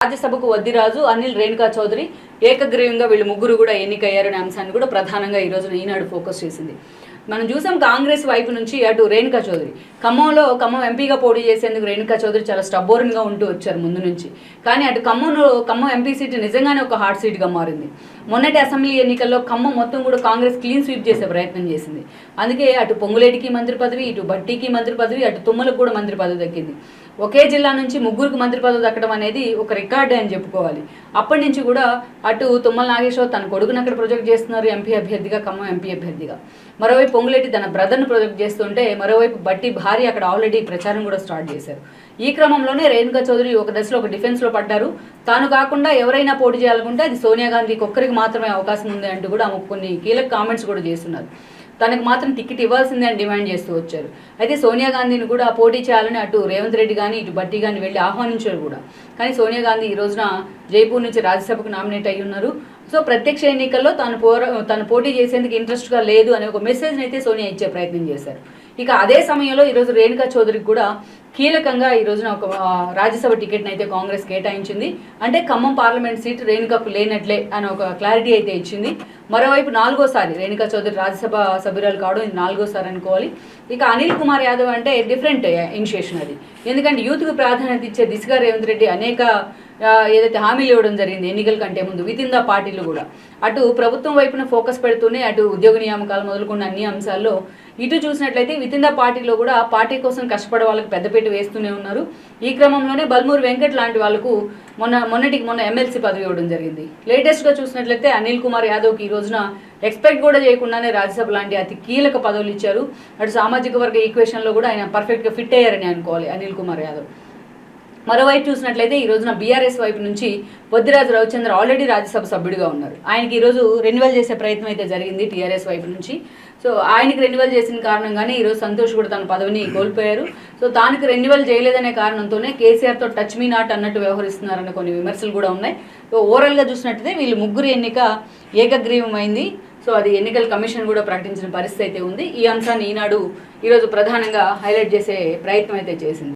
రాజ్యసభకు వద్దిరాజు, అనిల్, రేణుకా చౌదరి ఏకగ్రీవంగా వీళ్ళు ముగ్గురు కూడా ఎన్నికయ్యారనే అంశాన్ని కూడా ప్రధానంగా ఈ రోజున ఈనాడు ఫోకస్ చేసింది. మనం చూసాం కాంగ్రెస్ వైపు నుంచి అటు రేణుకా చౌదరి ఖమ్మం ఎంపీగా పోటీ చేసేందుకు రేణుకా చౌదరి చాలా స్టబ్బోర్న్గా ఉంటూ వచ్చారు ముందు నుంచి. కానీ అటు ఖమ్మం ఎంపీ సీట్ నిజంగానే ఒక హాట్ సీట్గా మారింది. మొన్నటి అసెంబ్లీ ఎన్నికల్లో ఖమ్మం మొత్తం కూడా కాంగ్రెస్ క్లీన్ స్వీప్ చేసే ప్రయత్నం చేసింది. అందుకే అటు పొంగులేటికి మంత్రి పదవి, ఇటు బట్టికి మంత్రి పదవి, అటు తుమ్మలకు కూడా మంత్రి పదవి దక్కింది. ఒకే జిల్లా నుంచి ముగ్గురికి మంత్రి పదవి దక్కడం అనేది ఒక రికార్డే అని చెప్పుకోవాలి. అప్పటి నుంచి కూడా అటు తుమ్మల నాగేశ్వరరావు తన కొడుకుని అక్కడ ప్రొజెక్ట్ చేస్తున్నారు ఎంపీ అభ్యర్థిగా, ఖమ్మం ఎంపీ అభ్యర్థిగా. మరోవైపు పొంగులేటి తన బ్రదర్ను ప్రొజెక్ట్ చేస్తుంటే మరోవైపు బట్టి భార్య అక్కడ ఆల్రెడీ ప్రచారం కూడా స్టార్ట్ చేశారు. ఈ క్రమంలోనే రేణుకా చౌదరి ఒక దశలో ఒక డిఫెన్స్లో పడ్డారు. తాను కాకుండా ఎవరైనా పోటీ చేయాలనుకుంటే అది సోనియా గాంధీకి ఒక్కరికి మాత్రమే అవకాశం ఉంది అంటూ కూడా ఆమె కొన్ని కీలక కామెంట్స్ కూడా చేస్తున్నారు. తనకు మాత్రం టికెట్ ఇవ్వాల్సిందే అని డిమాండ్ చేస్తూ వచ్చారు. అయితే సోనియా గాంధీని కూడా పోటీ చేయాలని అటు రేవంత్ రెడ్డి కానీ ఇటు బట్టి కానీ వెళ్ళి ఆహ్వానించారు కూడా. కానీ సోనియా గాంధీ ఈ రోజున జైపూర్ నుంచి రాజ్యసభకు నామినేట్ అయ్యి ఉన్నారు. సో ప్రత్యక్ష ఎన్నికల్లో తను పోటీ చేసేందుకు ఇంట్రెస్ట్గా లేదు అనే ఒక మెసేజ్ని అయితే సోనియా ఇచ్చే ప్రయత్నం చేశారు. ఇక అదే సమయంలో ఈరోజు రేణుకా చౌదరికి కూడా కీలకంగా ఈ రోజున ఒక రాజ్యసభ టికెట్ని అయితే కాంగ్రెస్ కేటాయించింది. అంటే ఖమ్మం పార్లమెంట్ సీట్ రేణుకకు లేనట్లే అని ఒక క్లారిటీ అయితే ఇచ్చింది. మరోవైపు 4వ సారి రేణుకా చౌదరి రాజ్యసభ సభ్యురాలు కావడం ఇది 4వ సారి అనుకోవాలి. ఇక అనిల్ కుమార్ యాదవ్ అంటే డిఫరెంట్ ఇనిషియేషన్ అది. ఎందుకంటే యూత్కు ప్రాధాన్యత ఇచ్చే దిశగా రేవంత్ రెడ్డి అనేక ఏదైతే హామీలు ఇవ్వడం జరిగింది ఎన్నికల కంటే ముందు వితిన్ ద పార్టీలు కూడా అటు ప్రభుత్వం వైపున ఫోకస్ పెడుతూనే అటు ఉద్యోగ నియామకాలు మొదలుకున్న అన్ని అంశాల్లో ఇటు చూసినట్లయితే వితిన్ ద పార్టీలో కూడా పార్టీ కోసం కష్టపడే వాళ్ళకి పెద్దపీట వేస్తూనే ఉన్నారు. ఈ క్రమంలోనే బల్మూరి వెంకట్ లాంటి వాళ్ళకు మొన్న ఎమ్మెల్సీ పదవి ఇవ్వడం జరిగింది. లేటెస్ట్గా చూసినట్లయితే అనిల్ కుమార్ యాదవ్కి ఈ రోజున ఎక్స్పెక్ట్ కూడా చేయకుండానే రాజ్యసభ లాంటి అతి కీలక పదవులు ఇచ్చారు. అటు సామాజిక వర్గ ఈక్వేషన్లో కూడా ఆయన పర్ఫెక్ట్గా ఫిట్ అయ్యారని అనుకోవాలి అనిల్ కుమార్ యాదవ్. మరోవైపు చూసినట్లయితే ఈ రోజున బీఆర్ఎస్ వైపు నుంచి వద్దిరాజు రవిచంద్ర ఆల్రెడీ రాజ్యసభ సభ్యుడిగా ఉన్నారు. ఆయనకి ఈరోజు రెన్యువల్ చేసే ప్రయత్నం అయితే జరిగింది టీఆర్ఎస్ వైపు నుంచి. సో ఆయనకి రెన్యువల్ చేసిన కారణంగానే ఈరోజు సంతోష్ కూడా తన పదవిని కోల్పోయారు. సో తానికి రెన్యువల్ చేయలేదనే కారణంతోనే కేసీఆర్తో టచ్ మీ నాట్ అన్నట్టు వ్యవహరిస్తున్నారన్న కొన్ని విమర్శలు కూడా ఉన్నాయి. సో ఓవరాల్గా చూసినట్టయితే వీళ్ళు ముగ్గురు ఎన్నిక ఏకగ్రీవమైంది. సో అది ఎన్నికల కమిషన్ కూడా ప్రకటించిన పరిస్థితి అయితే ఉంది. ఈ అంశాన్ని ఈనాడు ఈరోజు ప్రధానంగా హైలైట్ చేసే ప్రయత్నం అయితే చేసింది.